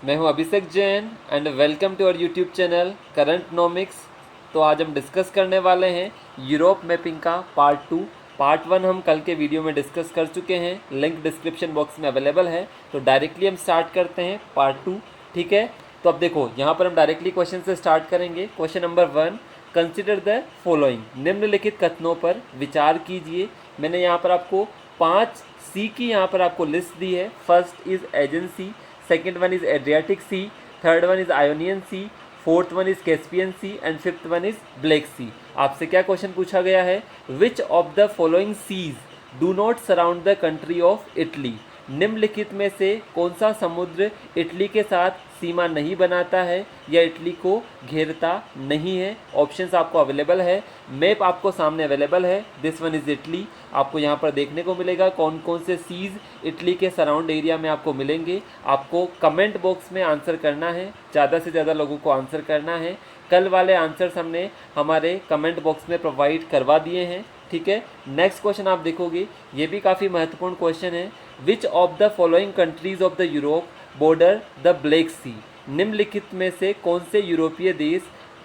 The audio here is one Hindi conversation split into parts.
मैं हूं Abhishek Jain and welcome to our YouTube channel Currentnomics. तो आज हम डिस्कस करने वाले हैं यूरोप मैपिंग का पार्ट 1 हम कल के वीडियो में डिस्कस कर चुके हैं, लिंक डिस्क्रिप्शन बॉक्स में अवेलेबल है। तो डायरेक्टली हम स्टार्ट करते हैं पार्ट 2। ठीक है, तो अब देखो यहाँ पर हम डायरेक्टली क्वेश्चन से स्टार्ट करेंगे। Question number 1, consider the following, निम्नलिखित कथनों पर विचार कीजिए। मैंने यहाँ पर आपको 5 सी की यहाँ पर आपको लिस्ट दी है। First is Aegean Sea, second one is Adriatic Sea, third one is Ionian Sea, fourth one is Caspian Sea and fifth one is Black Sea. आपसे क्या क्वेश्चन पूछा गया है? Which of the following seas do not surround the country of Italy, निम्नलिखित में से कौन सा समुद्र इटली के साथ सीमा नहीं बनाता है या इटली को घेरता नहीं है। ऑप्शंस आपको अवेलेबल है, मैप आपको सामने अवेलेबल है। दिस वन इज़ इटली, आपको यहाँ पर देखने को मिलेगा कौन कौन से सीज इटली के सराउंड एरिया में आपको मिलेंगे। आपको कमेंट बॉक्स में आंसर करना है, ज़्यादा से ज़्यादा लोगों को आंसर करना है। कल वाले आंसर्स हमने हमारे कमेंट बॉक्स में प्रोवाइड करवा दिए हैं। ठीक है, नेक्स्ट क्वेश्चन आप देखोगे, ये भी काफ़ी महत्वपूर्ण क्वेश्चन है। Which of the following countries of the Europe border the Black Sea, निम्नलिखित में से कौन से यूरोपीय देश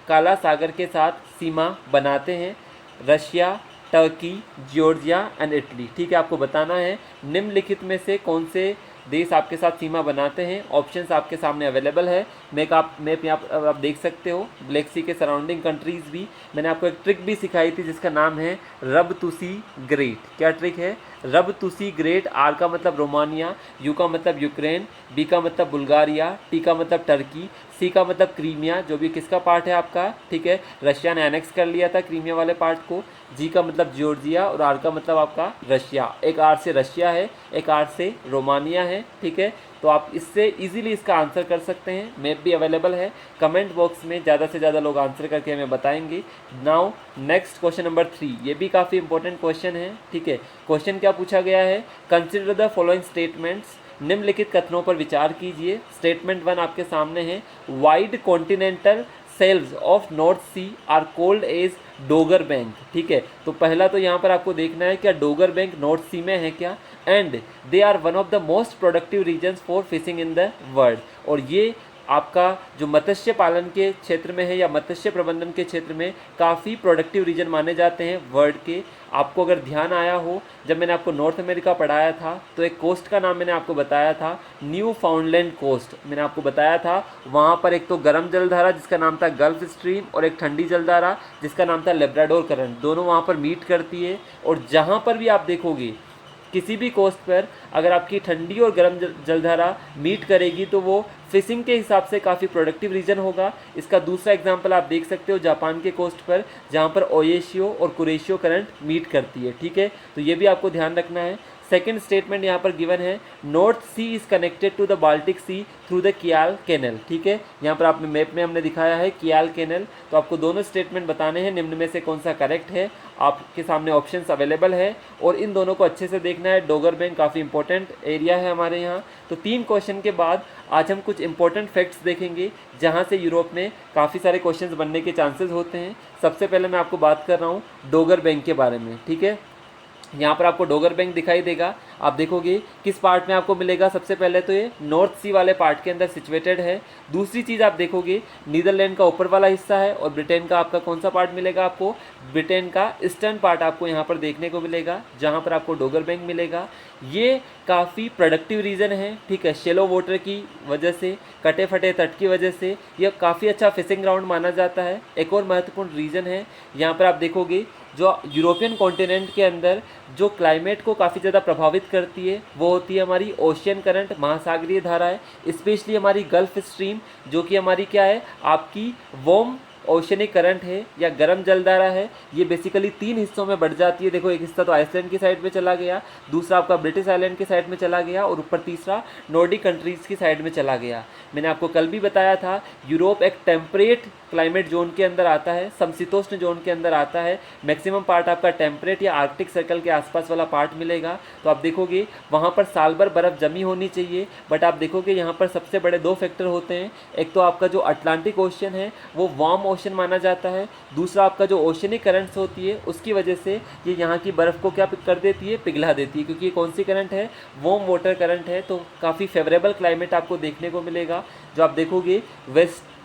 काला सागर के साथ सीमा बनाते हैं? Russia, Turkey, Georgia and Italy. ठीक है, आपको बताना है निम्नलिखित में से कौन से देश आपके साथ सीमा बनाते हैं। ऑप्शंस आपके सामने अवेलेबल है। मैप यहाँ आप देख सकते हो, ब्लैक सी के सराउंडिंग कंट्रीज़ भी। मैंने आपको एक ट्रिक भी सिखाई थी जिसका नाम है रब तुसी ग्रेट। क्या ट्रिक है? रब तुसी ग्रेट। आर का मतलब रोमानिया, यू का मतलब यूक्रेन, बी का मतलब बुल्गारिया, टी का मतलब टर्की, सी का मतलब क्रीमिया जो भी किसका पार्ट है आपका। ठीक है, रशिया ने एनेक्स कर लिया था क्रीमिया वाले पार्ट को। जी का मतलब जॉर्जिया और आर का मतलब आपका रशिया। एक आर से रशिया है, एक आर से रोमानिया है। ठीक है, तो आप इससे इजीली इसका आंसर कर सकते हैं। मैप भी अवेलेबल है, कमेंट बॉक्स में ज़्यादा से ज़्यादा लोग आंसर करके हमें बताएंगे। नाउ नेक्स्ट क्वेश्चन नंबर 3, ये भी काफ़ी इंपॉर्टेंट क्वेश्चन है। ठीक है, क्वेश्चन क्या पूछा गया है? कंसिडर द फॉलोइंग स्टेटमेंट्स, निम्नलिखित कथनों पर विचार कीजिए। स्टेटमेंट 1 आपके सामने है, wide continental shelves of North Sea are called as Dogger Bank. ठीक है, तो पहला तो यहाँ पर आपको देखना है क्या डोगर बैंक नॉर्थ सी में है क्या, and they are one of the most productive regions for fishing in the world. और ये आपका जो मत्स्य पालन के क्षेत्र में है या मत्स्य प्रबंधन के क्षेत्र में काफ़ी प्रोडक्टिव रीजन माने जाते हैं वर्ल्ड के। आपको अगर ध्यान आया हो, जब मैंने आपको नॉर्थ अमेरिका पढ़ाया था तो एक कोस्ट का नाम मैंने आपको बताया था, न्यू फाउंडलैंड कोस्ट। मैंने आपको बताया था वहाँ पर एक तो गर्म जलधारा जिसका नाम था गल्फ स्ट्रीम और एक ठंडी जलधारा जिसका नाम था लेब्राडोर करंट, दोनों वहाँ पर मीट करती है। और जहाँ पर भी आप देखोगे किसी भी कोस्ट पर अगर आपकी ठंडी और गर्म जलधारा मीट करेगी तो वो फिशिंग के हिसाब से काफ़ी प्रोडक्टिव रीजन होगा। इसका दूसरा एग्जांपल आप देख सकते हो जापान के कोस्ट पर, जहाँ पर ओएशियो और कुरेशियो करंट मीट करती है। ठीक है, तो ये भी आपको ध्यान रखना है। सेकेंड स्टेटमेंट यहाँ पर गिवन है, North Sea is connected to the Baltic Sea through the Kiel Canal. ठीक है, यहाँ पर आपने मैप में हमने दिखाया है कियाल कैनल। तो आपको दोनों स्टेटमेंट बताने हैं, निम्न में से कौन सा करेक्ट है। आपके सामने ऑप्शंस अवेलेबल है और इन दोनों को अच्छे से देखना है। डोगर बैंक काफ़ी इंपॉर्टेंट एरिया है हमारे यहाँ। तो 3 क्वेश्चन के बाद आज हम कुछ इंपॉर्टेंट फैक्ट्स देखेंगे जहाँ से यूरोप में काफ़ी सारे क्वेश्चंस बनने के चांसेस होते हैं। सबसे पहले मैं आपको बात कर रहा हूँ डोगर बैंक के बारे में। ठीक है, यहाँ पर आपको डोगर बैंक दिखाई देगा। आप देखोगे किस पार्ट में आपको मिलेगा, सबसे पहले तो ये नॉर्थ सी वाले पार्ट के अंदर सिचुएटेड है। दूसरी चीज़ आप देखोगे नीदरलैंड का ऊपर वाला हिस्सा है और ब्रिटेन का आपका कौन सा पार्ट मिलेगा आपको? ब्रिटेन का ईस्टर्न पार्ट आपको यहाँ पर देखने को मिलेगा जहाँ पर आपको डोगर बैंक मिलेगा। ये काफ़ी प्रोडक्टिव रीजन है। ठीक है, शेलो वाटर की वजह से, कटे फटे तट की वजह से यह काफ़ी अच्छा फिशिंग ग्राउंड माना जाता है। एक और महत्वपूर्ण रीजन है, यहाँ पर आप देखोगे जो यूरोपियन कॉन्टिनेंट के अंदर जो क्लाइमेट को काफ़ी ज़्यादा प्रभावित करती है वो होती है हमारी ओशियन करंट, महासागरीय धारा है। स्पेशली हमारी गल्फ स्ट्रीम जो कि हमारी क्या है, आपकी वार्म ओशनिक करंट है या गर्म जलधारा है। ये बेसिकली 3 हिस्सों में बढ़ जाती है। देखो, एक हिस्सा तो आइसलैंड की साइड में चला गया, दूसरा आपका ब्रिटिश आइलैंड की साइड में चला गया और ऊपर तीसरा नॉर्डिक कंट्रीज़ की साइड में चला गया। मैंने आपको कल भी बताया था यूरोप एक टेम्परेट क्लाइमेट जोन के अंदर आता है, समशीतोष्ण जोन के अंदर आता है। मैक्सिमम पार्ट आपका टेम्परेट या आर्कटिक सर्कल के आसपास वाला पार्ट मिलेगा। तो आप देखोगे वहाँ पर साल भर बर्फ़ जमी होनी चाहिए, बट आप देखोगे यहाँ पर सबसे बड़े 2 फैक्टर होते हैं। एक तो आपका जो अटलांटिक ओशियन है वो वार्म ओशन माना जाता है। दूसरा आपका जो ओशनिक करंट्स होती है उसकी वजह से ये यहाँ की बर्फ़ को क्या कर देती है, पिघला देती है, क्योंकि ये कौन सी करंट है, वार्म वाटर करंट है। तो काफ़ी फेवरेबल क्लाइमेट आपको देखने को मिलेगा। जो आप देखोगे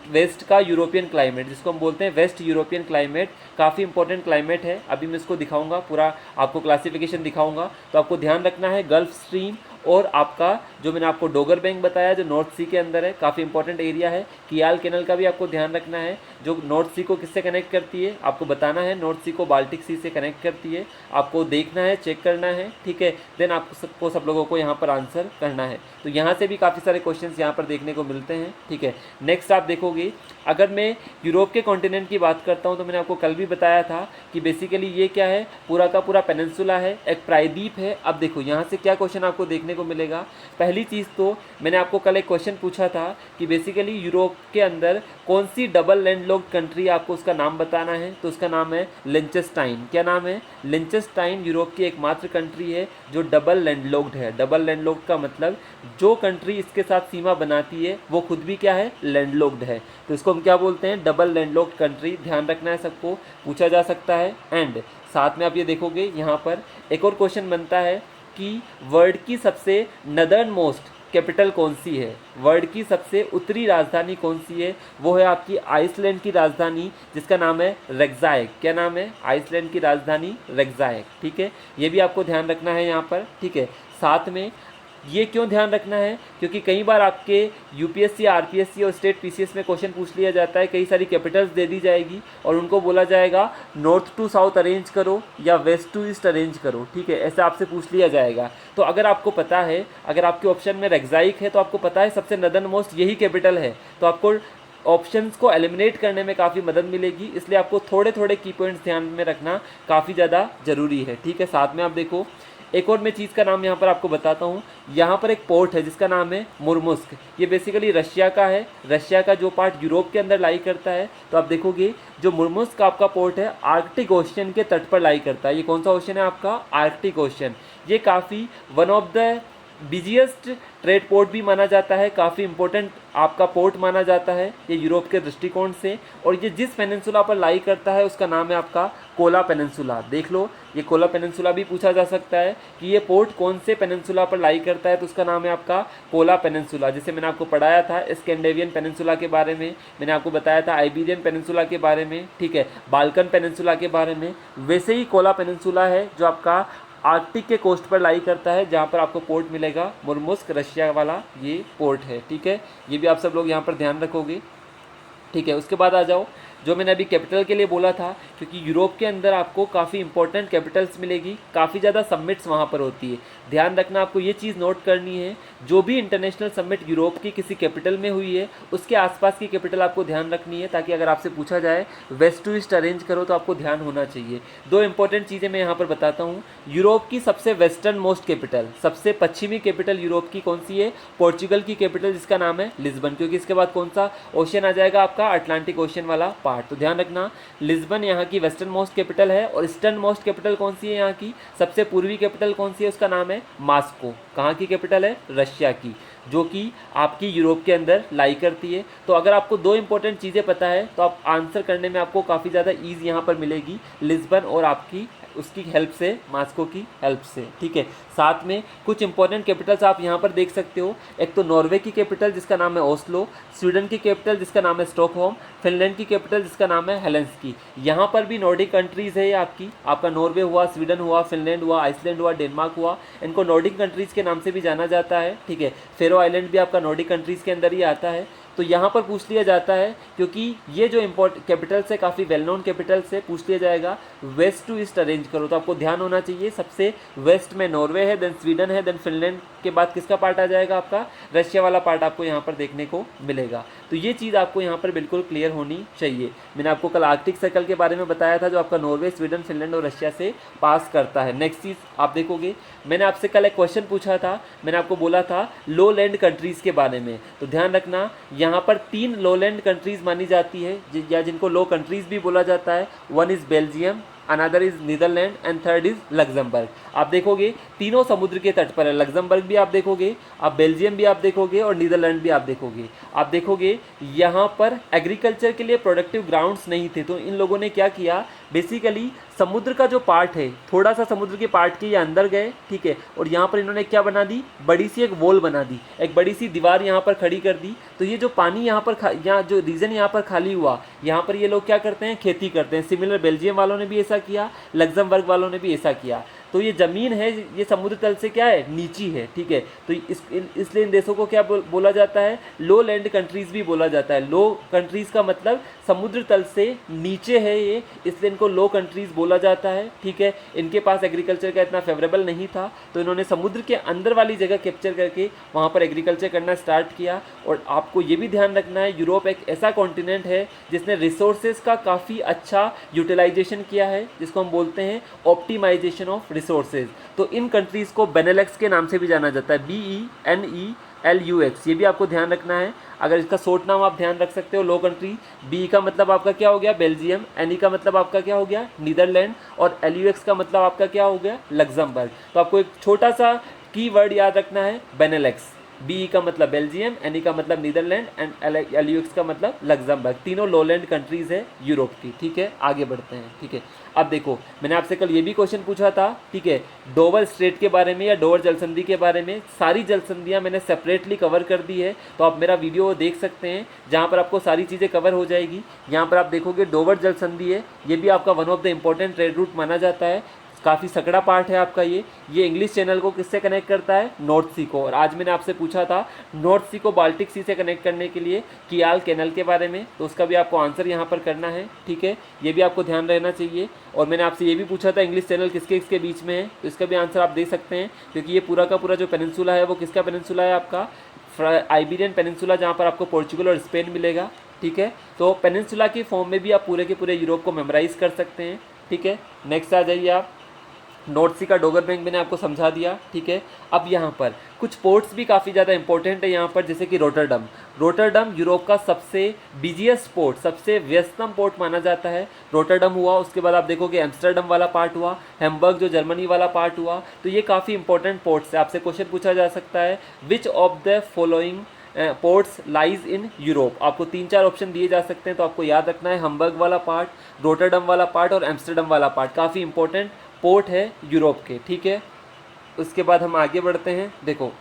वेस्ट का यूरोपियन क्लाइमेट, जिसको हम बोलते हैं वेस्ट यूरोपियन क्लाइमेट, काफ़ी इंपॉर्टेंट क्लाइमेट है। अभी मैं इसको दिखाऊंगा, पूरा आपको क्लासिफिकेशन दिखाऊंगा। तो आपको ध्यान रखना है गल्फ स्ट्रीम और आपका जो मैंने आपको डोगर बैंक बताया जो नॉर्थ सी के अंदर है, काफ़ी इंपॉर्टेंट एरिया है। कियाल कैनल का भी आपको ध्यान रखना है, जो नॉर्थ सी को किससे कनेक्ट करती है, आपको बताना है। नॉर्थ सी को बाल्टिक सी से कनेक्ट करती है, आपको देखना है, चेक करना है, ठीक है। देन आपको सब लोगों को यहाँ पर आंसर करना है। तो यहाँ से भी काफ़ी सारे क्वेश्चंस यहाँ पर देखने को मिलते हैं, ठीक है। नेक्स्ट आप देखोगे, अगर मैं यूरोप के कॉन्टिनेंट की बात करता हूँ तो मैंने आपको कल भी बताया था कि बेसिकली ये क्या है, पूरा का पूरा पेनिनसुला है, एक प्रायद्वीप है। अब देखो यहाँ से क्या क्वेश्चन आपको देखने को मिलेगा। पहली चीज़ तो मैंने आपको कल एक क्वेश्चन पूछा था कि बेसिकली यूरोप के अंदर कौन सी डबल लैंडलॉक्ड कंट्री, आपको उसका नाम बताना है। तो उसका नाम है लिंचेस्टाइन। क्या नाम है? लिंचेस्टाइन यूरोप की एकमात्र कंट्री है जो डबल लैंडलॉक्ड है। डबल लैंडलॉक्ड का मतलब जो कंट्री इसके साथ सीमा बनाती है वो खुद भी क्या है, लैंडलॉक्ड है। तो इसको हम क्या बोलते हैं, डबल लैंडलॉक्ड कंट्री। ध्यान रखना है, सबको पूछा जा सकता है। एंड साथ में आप ये देखोगे यहाँ पर एक और क्वेश्चन बनता है कि वर्ल्ड की सबसे नदर्न मोस्ट कैपिटल कौन सी है, वर्ल्ड की सबसे उत्तरी राजधानी कौन सी है। वो है आपकी आइसलैंड की राजधानी, जिसका नाम है रेक्जाइक। क्या नाम है? आइसलैंड की राजधानी रेक्जाइक, ठीक है। ये भी आपको ध्यान रखना है यहाँ पर, ठीक है। साथ में ये क्यों ध्यान रखना है, क्योंकि कई बार आपके यूपीएससी, आरपीएससी और स्टेट पीसीएस में क्वेश्चन पूछ लिया जाता है। कई सारी कैपिटल्स दे दी जाएगी और उनको बोला जाएगा नॉर्थ टू साउथ अरेंज करो या वेस्ट टू ईस्ट अरेंज करो, ठीक है। ऐसा आपसे पूछ लिया जाएगा। तो अगर आपको पता है, अगर आपके ऑप्शन में रेक्जाइक है तो आपको पता है सबसे नदर्न मोस्ट यही कैपिटल है, तो आपको ऑप्शंस को एलिमिनेट करने में काफ़ी मदद मिलेगी। इसलिए आपको थोड़े थोड़े की पॉइंट्स ध्यान में रखना काफ़ी ज़्यादा ज़रूरी है, ठीक है। साथ में आप देखो, एक और मैं चीज़ का नाम यहाँ पर आपको बताता हूँ। यहाँ पर एक पोर्ट है जिसका नाम है मुर्मुस्क। ये बेसिकली रशिया का है, रशिया का जो पार्ट यूरोप के अंदर लाई करता है। तो आप देखोगे जो मुर्मुस्क आपका पोर्ट है आर्कटिक ओशन के तट पर लाई करता है। ये कौन सा ओशन है आपका? Arctic ocean. ये काफ़ी one of the busiest trade port भी माना जाता है, काफ़ी इंपॉर्टेंट आपका पोर्ट माना जाता है ये यूरोप के दृष्टिकोण से। और ये जिस पेनिनसुला पर लाई करता है उसका नाम है आपका कोला पेनिनसुला। देख लो, ये कोला पेनिनसुला भी पूछा जा सकता है कि ये पोर्ट कौन से पेनिनसुला पर लाई करता है, तो उसका नाम है आपका कोला पेनिनसुला। जैसे मैंने आपको पढ़ाया था स्कैंडिनेवियन पेनिनसुला के बारे में, मैंने आपको बताया था आइबेरियन पेनिनसुला के बारे में, ठीक है, बाल्कन पेनिनसुला के बारे में। वैसे ही कोला पेनिनसुला है जो आपका आर्कटिक के कोस्ट पर लाई करता है, जहाँ पर आपको पोर्ट मिलेगा मुर्मुस्क, रशिया वाला ये पोर्ट है, ठीक है। ये भी आप सब लोग यहाँ पर ध्यान रखोगे, ठीक है। उसके बाद आ जाओ, जो मैंने अभी कैपिटल के लिए बोला था, क्योंकि यूरोप के अंदर आपको काफ़ी इंपॉर्टेंट कैपिटल्स मिलेगी, काफ़ी ज़्यादा समिट्स वहाँ पर होती है। ध्यान रखना, आपको ये चीज़ नोट करनी है, जो भी इंटरनेशनल समिट यूरोप की किसी कैपिटल में हुई है उसके आसपास की कैपिटल आपको ध्यान रखनी है, ताकि अगर आपसे पूछा जाए वेस्ट टू ईस्ट अरेंज करो तो आपको ध्यान होना चाहिए। दो इंपॉर्टेंट चीज़ें मैं यहाँ पर बताता हूँ। यूरोप की सबसे वेस्टर्न मोस्ट कैपिटल, सबसे पश्चिमी कैपिटल यूरोप की कौन सी है? पोर्चुगल की कैपिटल, जिसका नाम है लिस्बन, क्योंकि इसके बाद कौन सा ओशन आ जाएगा आपका? अटलांटिक ओशन वाला पार्ट। तो ध्यान रखना, लिस्बन यहाँ की वेस्टर्न मोस्ट कैपिटल है। और ईस्टर्न मोस्ट कैपिटल कौन सी है यहाँ की? सबसे पूर्वी कैपिटल कौन सी है? उसका नाम है मॉस्को। कहाँ की कैपिटल है? रशिया की, जो कि आपकी यूरोप के अंदर लाई करती है। तो अगर आपको दो इंपॉर्टेंट चीज़ें पता है तो आप आंसर करने में आपको काफ़ी ज़्यादा ईज यहाँ पर मिलेगी, लिस्बन और आपकी उसकी हेल्प से, मॉस्को की हेल्प से, ठीक है। साथ में कुछ इंपॉर्टेंट कैपिटल्स आप यहाँ पर देख सकते हो। एक तो नॉर्वे की कैपिटल जिसका नाम है ओस्लो, स्वीडन की कैपिटल जिसका नाम है स्टॉकहोम, फिनलैंड की कैपिटल जिसका नाम है हेलेंस्की। यहाँ पर भी नॉर्डिक कंट्रीज़ है, आपका नॉर्वे हुआ, स्वीडन हुआ, फिनलैंड हुआ, आइसलैंड हुआ, डेनमार्क हुआ। इनको नॉर्डिक कंट्रीज़ के नाम से भी जाना जाता है, ठीक है। फेरो आइलैंड भी आपका नॉर्डिक कंट्रीज़ के अंदर ही आता है। तो यहाँ पर पूछ लिया जाता है, क्योंकि ये जो इंपॉर्टेंट कैपिटल्स है, काफ़ी वेल नोन कैपिटल्स है, पूछ लिया जाएगा वेस्ट टू ईस्ट अरेंज करो। तो आपको ध्यान होना चाहिए, सबसे वेस्ट में नॉर्वे है, देन स्वीडन है, देन फिनलैंड के बाद किसका पार्ट आ जाएगा? आपका रशिया वाला पार्ट आपको यहाँ पर देखने को मिलेगा। तो ये चीज़ आपको यहाँ पर बिल्कुल क्लियर होनी चाहिए। मैंने आपको कल आर्कटिक सर्कल के बारे में बताया था, जो आपका नॉर्वे, स्वीडन, फिनलैंड और रशिया से पास करता है। नेक्स्ट चीज़ आप देखोगे, मैंने आपसे कल एक क्वेश्चन पूछा था, मैंने आपको बोला था लो लैंड कंट्रीज़ के बारे में। तो ध्यान रखना, यहाँ पर 3 लो लैंड कंट्रीज़ मानी जाती है, या जिनको लो कंट्रीज़ भी बोला जाता है। One is Belgium, another is Netherland and third is Luxembourg. आप देखोगे तीनों समुद्र के तट पर है, लग्जमबर्ग भी आप देखोगे, आप बेल्जियम भी आप देखोगे और नीदरलैंड भी आप देखोगे। आप देखोगे यहाँ पर एग्रीकल्चर के लिए प्रोडक्टिव ग्राउंड्स नहीं थे, तो इन लोगों ने क्या किया, बेसिकली समुद्र का जो पार्ट है, थोड़ा सा समुद्र के पार्ट के ये अंदर गए, ठीक है, और यहाँ पर इन्होंने क्या बना दी, बड़ी सी एक वॉल बना दी, एक बड़ी सी दीवार यहाँ पर खड़ी कर दी। तो ये जो पानी यहाँ पर यहाँ जो रीजन यहाँ पर खाली हुआ, यहाँ पर ये लोग क्या करते हैं, खेती करते हैं। सिमिलर बेल्जियम वालों ने भी ऐसा किया, लग्जमबर्ग वालों ने भी ऐसा किया। तो ये ज़मीन है, ये समुद्र तल से क्या है, नीची है, ठीक है। तो इसलिए इन देशों को क्या बोला जाता है, लो लैंड कंट्रीज़ भी बोला जाता है। लो कंट्रीज़ का मतलब समुद्र तल से नीचे है ये, इसलिए इनको लो कंट्रीज़ बोला जाता है, ठीक है। इनके पास एग्रीकल्चर का इतना फेवरेबल नहीं था, तो इन्होंने समुद्र के अंदर वाली जगह कैप्चर करके वहाँ पर एग्रीकल्चर करना स्टार्ट किया। और आपको ये भी ध्यान रखना है, यूरोप एक ऐसा कॉन्टिनेंट है जिसने रिसोर्सेज का काफ़ी अच्छा यूटिलाइजेशन किया है, जिसको हम बोलते हैं ऑप्टिमाइजेशन ऑफ रिसोर्सेज। तो इन कंट्रीज़ को बेनेलक्स के नाम से भी जाना जाता है, BENELUX। ये भी आपको ध्यान रखना है, अगर इसका शॉर्ट नाम आप ध्यान रख सकते हो। लो कंट्री, बी का मतलब आपका क्या हो गया, बेल्जियम, एन का मतलब आपका क्या हो गया, नीदरलैंड, और LUX का मतलब आपका क्या हो गया, लग्जमबर्ग। तो आपको एक छोटा सा की वर्ड याद रखना है, बेनेलक्स। बी का मतलब बेल्जियम, एन का मतलब नीदरलैंड एंड LUX का मतलब लग्जमबर्ग। तीनों लोलैंड कंट्रीज़ है यूरोप की, ठीक है। आगे बढ़ते हैं, ठीक है। अब देखो, मैंने आपसे कल ये भी क्वेश्चन पूछा था, ठीक है, डोवर स्ट्रेट के बारे में या डोवर जलसंधि के बारे में। सारी जलसंधियाँ मैंने सेपरेटली कवर कर दी है, तो आप मेरा वीडियो देख सकते हैं, जहाँ पर आपको सारी चीज़ें कवर हो जाएगी। यहाँ पर आप देखोगे डोवर जलसंधि है, ये भी आपका one of the important trade route माना जाता है। काफ़ी सकड़ा पार्ट है आपका ये इंग्लिश चैनल को किससे कनेक्ट करता है, नॉर्थ सी को। और आज मैंने आपसे पूछा था नॉर्थ सी को बाल्टिक सी से कनेक्ट करने के लिए कियाल कैनल के बारे में, तो उसका भी आपको आंसर यहाँ पर करना है, ठीक है। ये भी आपको ध्यान रहना चाहिए। और मैंने आपसे ये भी पूछा था इंग्लिश चैनल किसके किसके बीच में है, तो इसका भी आंसर आप दे सकते हैं, क्योंकि ये पूरा का पूरा जो पेनिनसुला है वो किसका पेनिनसुला है, आपका आइबेरियन पेनिनसुला, जहाँ पर आपको पोर्चुगल और स्पेन मिलेगा, ठीक है। तो पेनिनसुला की फॉर्म में भी आप पूरे के पूरे यूरोप को मेमोराइज कर सकते हैं, ठीक है। नेक्स्ट आ जाइए आप, नॉर्थ सी का डोगर बैंक मैंने आपको समझा दिया, ठीक है। अब यहाँ पर कुछ पोर्ट्स भी काफ़ी ज़्यादा इंपॉर्टेंट है यहाँ पर, जैसे कि रोटरडम यूरोप का सबसे बिजिएस्ट पोर्ट, सबसे व्यस्तम पोर्ट माना जाता है। रोटरडम हुआ, उसके बाद आप देखोगे एम्स्टर्डम वाला पार्ट हुआ, हैम्बर्ग जो जर्मनी वाला पार्ट हुआ। तो ये काफ़ी इंपॉर्टेंट पोर्ट्स है। आपसे क्वेश्चन पूछा जा सकता है, which of the following ports lies in Europe. आपको 3-4 ऑप्शन दिए जा सकते हैं, तो आपको याद रखना है हम्बर्ग वाला पार्ट, रोटरडम वाला पार्ट और एम्स्टर्डम वाला पार्ट काफ़ी इंपॉर्टेंट पोर्ट है यूरोप के, ठीक है। उसके बाद हम आगे बढ़ते हैं। देखो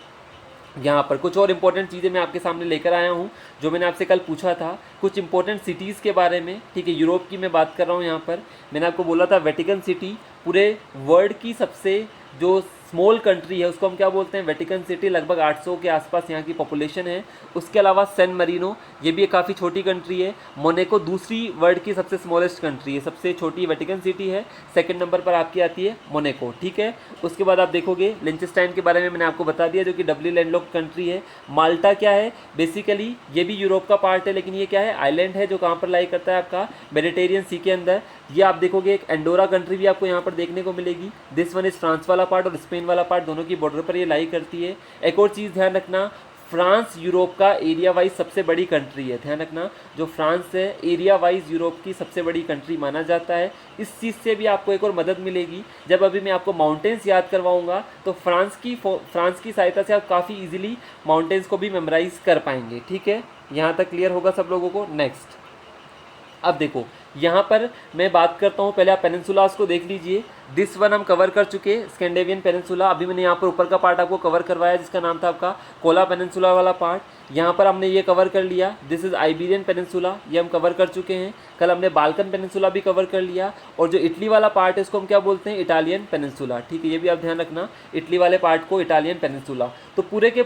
यहाँ पर कुछ और इंपॉर्टेंट चीज़ें मैं आपके सामने लेकर आया हूँ, जो मैंने आपसे कल पूछा था, कुछ इंपॉर्टेंट सिटीज़ के बारे में, ठीक है। यूरोप की मैं बात कर रहा हूँ। यहाँ पर मैंने आपको बोला था वेटिकन सिटी पूरे वर्ल्ड की सबसे जो स्मॉल कंट्री है उसको हम क्या बोलते हैं, वेटिकन सिटी। लगभग 800 के आसपास यहाँ की पॉपुलेशन है। उसके अलावा सैन मरीनो, ये भी एक काफ़ी छोटी कंट्री है। मोनेको दूसरी वर्ल्ड की सबसे स्मॉलेस्ट कंट्री है, सबसे छोटी वेटिकन सिटी है। सेकंड नंबर पर आपकी आती है मोनेको, ठीक है। उसके बाद आप देखोगे लिंचेस्टाइन के बारे में मैंने आपको बता दिया, जो कि डबली लैंडलॉक्ड कंट्री है। माल्टा क्या है, बेसिकली ये भी यूरोप का पार्ट है, लेकिन ये क्या है, आइलैंड है, जो कहाँ पर लाई करता है, आपका मेडिटेरियन सी के अंदर। ये आप देखोगे एक एंडोरा कंट्री भी आपको यहाँ पर देखने को मिलेगी। दिस वन इज़ फ्रांस वाला पार्ट और स्पेन वाला पार्ट, दोनों की बॉर्डर पर ये लाई करती है। एक और चीज़ ध्यान रखना, फ्रांस यूरोप का एरिया वाइज सबसे बड़ी कंट्री है। ध्यान रखना, जो फ्रांस है एरिया वाइज यूरोप की सबसे बड़ी कंट्री माना जाता है। इस चीज़ से भी आपको एक और मदद मिलेगी, जब अभी मैं आपको माउंटेन्स याद करवाऊंगा, तो फ्रांस की सहायता से आप काफ़ी इजीली माउंटेन्स को भी मेमोराइज कर पाएंगे, ठीक है। यहाँ तक क्लियर होगा सब लोगों को। नेक्स्ट, अब देखो यहाँ पर मैं बात करता हूँ, पहले आप पेनिनसुलास को देख लीजिए। दिस वन हम कवर कर चुके, स्कैंडिनेवियन पेनिनसुला। अभी मैंने यहाँ पर ऊपर का पार्ट आपको कवर करवाया, जिसका नाम था आपका कोला पेनिनसुला वाला पार्ट। यहाँ पर हमने ये कवर कर लिया, दिस इज़ आइबेरियन पेनिनसुला, ये हम कवर कर चुके हैं। कल हमने बाल्कन पेनिनसुला भी कवर कर लिया, और जो इटली वाला पार्ट है इसको हम क्या बोलते हैं, इटालियन पेनिनसुला, ठीक है। ये भी आप ध्यान रखना, इटली वाले पार्ट को इटालियन पेनिनसुला। तो पूरे के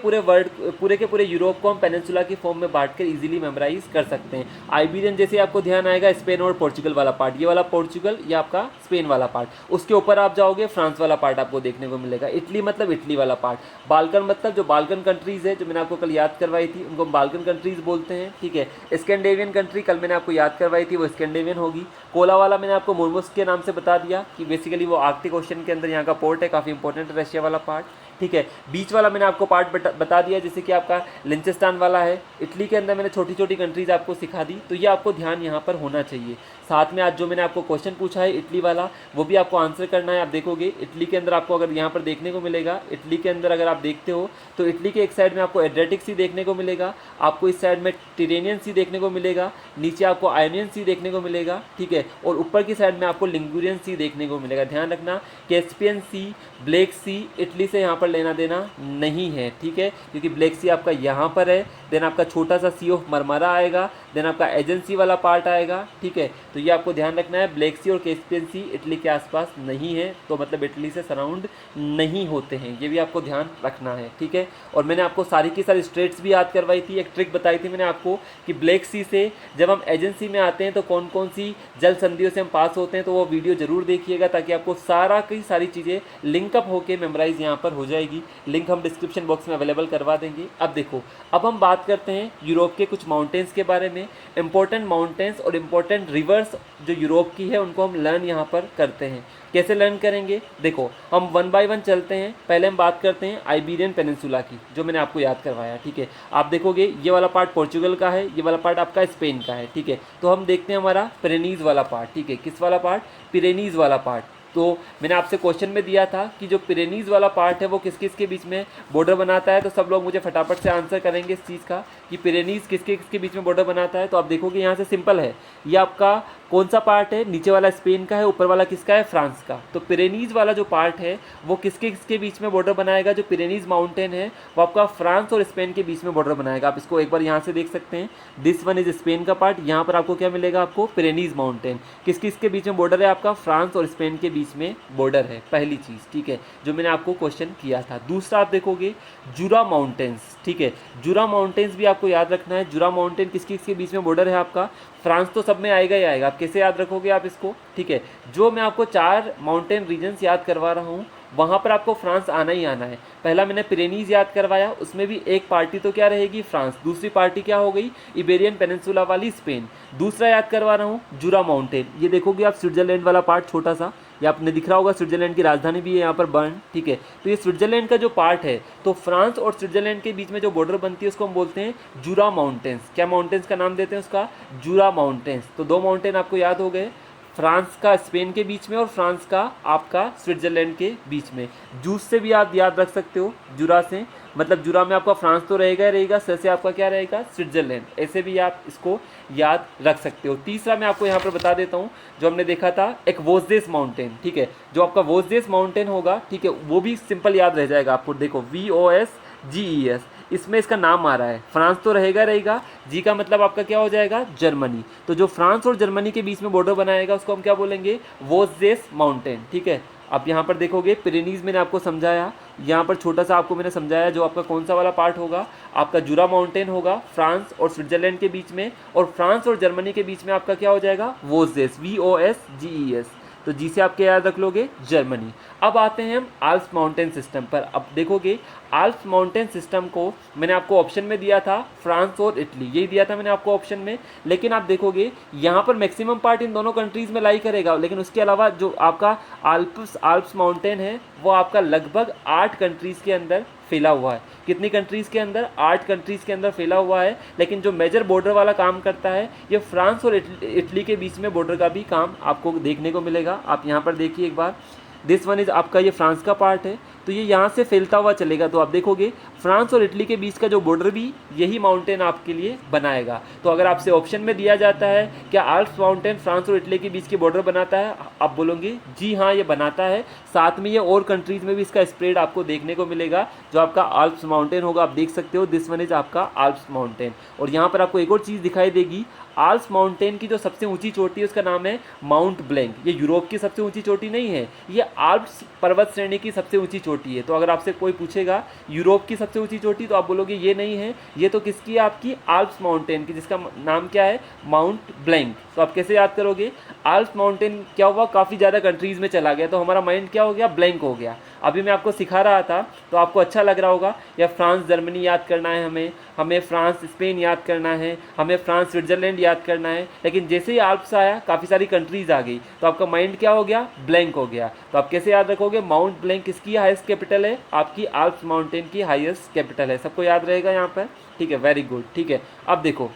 पूरे यूरोप को हम पेनिनसुला की फॉर्म में बांट कर ईजिली मेमोराइज कर सकते हैं। आइबेरियन जैसे आपको ध्यान आएगा, स्पेन और पोर्चुगल वाला पार्ट, ये वाला पोर्चुगल, ये आपका स्पेन वाला पार्ट। उसके ऊपर आप जाओगे फ्रांस वाला पार्ट आपको देखने को मिलेगा। इटली मतलब इटली वाला पार्ट। बाल्कन मतलब जो बाल्कन कंट्रीज़ है, जो मैंने आपको कल याद करवाई थी, उनको बाल्कन कंट्रीज़ बोलते हैं, ठीक है। स्कैंडिनेवियन कंट्री कल मैंने आपको याद करवाई थी, वो स्कैंडिनेवियन होगी। कोला वाला मैंने आपको मुर्मुस्क के नाम से बता दिया कि बेसिकली वो आर्कटिक ओशन के अंदर यहाँ का पोर्ट है, काफ़ी इंपॉर्टेंट रशिया वाला पार्ट, ठीक है। बीच वाला मैंने आपको पार्ट बता दिया, जैसे कि आपका लिंचेस्टाइन वाला है। इटली के अंदर मैंने छोटी छोटी कंट्रीज आपको सिखा दी, तो ये आपको ध्यान यहाँ पर होना चाहिए। साथ में आज जो मैंने आपको क्वेश्चन पूछा है इटली वाला, वो भी आपको आंसर करना है। आप देखोगे इटली के अंदर आपको अगर यहाँ पर देखने को मिलेगा, इटली के अंदर अगर आप देखते हो तो इटली के एक साइड में आपको एड्रियाटिक सी देखने को मिलेगा, आपको इस साइड में टिरेनियन सी देखने को मिलेगा, नीचे आपको आयोनियन सी देखने को मिलेगा, ठीक है, और ऊपर की साइड में आपको लिंगुरियन सी देखने को मिलेगा। ध्यान रखना, कैस्पियन सी, ब्लैक सी इटली से यहाँ पर लेना देना नहीं है, ठीक है, क्योंकि ब्लैक सी आपका यहाँ पर है, देन आपका छोटा सा सी ऑफ मरमरा आएगा, देन आपका एजेंसी वाला पार्ट आएगा, ठीक है। तो ये आपको ध्यान रखना है, ब्लैक सी और कैस्पियन सी इटली के आसपास नहीं है, तो मतलब इटली से सराउंड नहीं होते हैं, ये भी आपको ध्यान रखना है, ठीक है। और मैंने आपको सारी की सारी स्ट्रेट्स भी याद करवाई थी, एक ट्रिक बताई थी मैंने आपको कि ब्लैक सी से जब हम एजेंसी में आते हैं तो कौन कौन सी जल संधियों से हम पास होते हैं, तो वो वीडियो जरूर देखिएगा ताकि आपको सारा की सारी चीज़ें लिंकअप होकर मेमोराइज यहाँ पर हो जाएगी। लिंक हम डिस्क्रिप्शन बॉक्स में अवेलेबल करवा देंगे। अब देखो, अब हम बात करते हैं यूरोप के कुछ माउंटेन्स के बारे में। इंपॉर्टेंट माउंटेन्स और इम्पोर्टेंट रिवर्स जो यूरोप की है उनको हम लर्न यहाँ पर करते हैं। कैसे लर्न करेंगे, देखो हम वन बाय वन चलते हैं। पहले हम बात करते हैं आइबेरियन पेनिनसुला की, जो मैंने आपको याद करवाया, ठीक है। आप देखोगे ये वाला पार्ट पोर्चुगल का है, ये वाला पार्ट आपका स्पेन का है, ठीक है। तो हम देखते हैं हमारा पिरेनीज वाला पार्ट, ठीक है। किस वाला पार्ट, पिरेनीज वाला पार्ट। तो मैंने आपसे क्वेश्चन में दिया था कि जो पिरेनीज वाला पार्ट है वो किस किस के बीच में बॉर्डर बनाता है, तो सब लोग मुझे फटाफट से आंसर करेंगे इस चीज़ का कि पिरेनीज किसके किसके बीच में बॉर्डर बनाता है। तो आप देखोगे यहाँ से सिंपल है, ये आपका कौन सा पार्ट है, नीचे वाला स्पेन का है, ऊपर वाला किसका है, फ्रांस का। तो पिरेनीज वाला जो पार्ट है वो किसके किसके बीच में बॉर्डर बनाएगा, जो पिरेनीज माउंटेन है वो आपका फ्रांस और स्पेन के बीच में बॉर्डर बनाएगा। आप इसको एक बार यहाँ से देख सकते हैं, दिस वन इज स्पेन का पार्ट, यहाँ पर आपको क्या मिलेगा, आपको पिरेनीज माउंटेन। किस किसके बीच में बॉर्डर है, आपका फ्रांस और स्पेन के बीच में बॉर्डर है, पहली चीज़, ठीक है, जो मैंने आपको क्वेश्चन किया था। दूसरा आप देखोगे जुरा माउंटेन्स, ठीक है, जुरा माउंटेन्स भी आपको याद रखना है। जुरा माउंटेन किस किसके बीच में बॉर्डर है आपका, फ्रांस तो सब में आएगा ही आएगा। आप कैसे याद रखोगे आप इसको, ठीक है। जो मैं आपको 4 माउंटेन रीजन्स याद करवा रहा हूँ वहाँ पर आपको फ्रांस आना ही आना है। पहला मैंने पिरेनीज याद करवाया, उसमें भी एक पार्टी तो क्या रहेगी, फ्रांस, दूसरी पार्टी क्या हो गई, इबेरियन पेनिनसुला वाली स्पेन। दूसरा याद करवा रहा हूँ जुरा माउंटेन, ये देखोगे आप स्विट्जरलैंड वाला पार्ट छोटा सा, ये आपने दिख रहा होगा, स्विट्जरलैंड की राजधानी भी है यहाँ पर बर्न, ठीक है। तो ये स्विट्जरलैंड का जो पार्ट है, तो फ्रांस और स्विट्जरलैंड के बीच में जो बॉर्डर बनती है उसको हम बोलते हैं जुरा माउंटेन्स। क्या माउंटेन्स का नाम देते हैं उसका, जुरा माउंटेन्स। तो 2 माउंटेन आपको याद हो गए, फ्रांस का स्पेन के बीच में और फ्रांस का आपका स्विट्जरलैंड के बीच में। जूस से भी आप याद रख सकते हो, जुरा से, मतलब जुरा में आपका फ्रांस तो रहेगा ही रहेगा, से आपका क्या रहेगा, स्विट्जरलैंड, ऐसे भी आप इसको याद रख सकते हो। तीसरा मैं आपको यहाँ पर बता देता हूँ, जो हमने देखा था एक वोज्जेस माउंटेन, ठीक है, जो आपका वोज्जेस माउंटेन होगा, ठीक है, वो भी सिंपल याद रह जाएगा आपको। देखो VOSGES, इसमें इसका नाम आ रहा है, फ्रांस तो रहेगा रहेगा, जी का मतलब आपका क्या हो जाएगा, जर्मनी। तो जो फ्रांस और जर्मनी के बीच में बॉर्डर बनाएगा उसको हम क्या बोलेंगे, वोज्जेस माउंटेन, ठीक है। आप यहाँ पर देखोगे पिरेनीज मैंने आपको समझाया, यहाँ पर छोटा सा आपको मैंने समझाया, जो आपका कौन सा वाला पार्ट होगा, आपका जुरा माउंटेन होगा फ्रांस और स्विट्जरलैंड के बीच में, और फ्रांस और जर्मनी के बीच में आपका क्या हो जाएगा, वोज्जेस, VOSGES। तो जी से आप क्या याद रख लोगे, जर्मनी। अब आते हैं हम आल्प्स माउंटेन सिस्टम पर। अब देखोगे आल्प्स माउंटेन सिस्टम को मैंने आपको ऑप्शन में दिया था फ्रांस और इटली, यही दिया था मैंने आपको ऑप्शन में, लेकिन आप देखोगे यहाँ पर मैक्सिमम पार्ट इन दोनों कंट्रीज़ में लाई करेगा, लेकिन उसके अलावा जो आपका आल्प्स माउंटेन है वो आपका लगभग 8 कंट्रीज़ के अंदर फैला हुआ है। कितनी कंट्रीज़ के अंदर, 8 कंट्रीज़ के अंदर फैला हुआ है। लेकिन जो मेजर बॉर्डर वाला काम करता है ये फ्रांस और इटली के बीच में बॉर्डर का भी काम आपको देखने को मिलेगा। आप यहाँ पर देखिए एक बार, दिस वन इज आपका ये फ्रांस का पार्ट है, तो ये यहाँ से फैलता हुआ चलेगा। तो आप देखोगे फ्रांस और इटली के बीच का जो बॉर्डर भी यही माउंटेन आपके लिए बनाएगा। तो अगर आपसे ऑप्शन में दिया जाता है क्या आल्प्स माउंटेन फ्रांस और इटली के बीच की बॉर्डर बनाता है, आप बोलोगे जी हाँ ये बनाता है। साथ में ये और कंट्रीज़ में भी इसका स्प्रेड आपको देखने को मिलेगा। जो आपका आल्प्स माउंटेन होगा आप देख सकते हो, दिस वन इज आपका आल्प्स माउंटेन। और यहाँ पर आपको एक और चीज़ दिखाई देगी, आल्प्स माउंटेन की जो सबसे ऊंची चोटी है उसका नाम है माउंट ब्लैंक। ये यूरोप की सबसे ऊंची चोटी नहीं है, ये आल्प्स पर्वत श्रेणी की सबसे ऊंची चोटी है। तो अगर आपसे कोई पूछेगा यूरोप की सबसे ऊंची चोटी, तो आप बोलोगे ये नहीं है, ये तो किसकी है, आपकी आल्प्स माउंटेन की, जिसका नाम क्या है, माउंट ब्लैंक। तो आप कैसे याद करोगे, आल्प्स माउंटेन क्या हुआ, काफ़ी ज़्यादा कंट्रीज़ में चला गया, तो हमारा माइंड क्या हो गया, ब्लैंक हो गया। अभी मैं आपको सिखा रहा था तो आपको अच्छा लग रहा होगा, या फ्रांस जर्मनी याद करना है हमें, हमें फ्रांस स्पेन याद करना है, हमें फ्रांस स्विट्जरलैंड याद करना है, लेकिन जैसे ही आल्प्स आया काफ़ी सारी कंट्रीज आ गई तो आपका माइंड क्या हो गया, ब्लैंक हो गया। तो आप कैसे याद रखोगे, माउंट ब्लैंक किसकी हाईएस्ट कैपिटल है, आपकी आल्प्स माउंटेन की हाईएस्ट कैपिटल है। सबको याद रहेगा यहाँ पर, ठीक है, वेरी गुड। ठीक है, अब देखो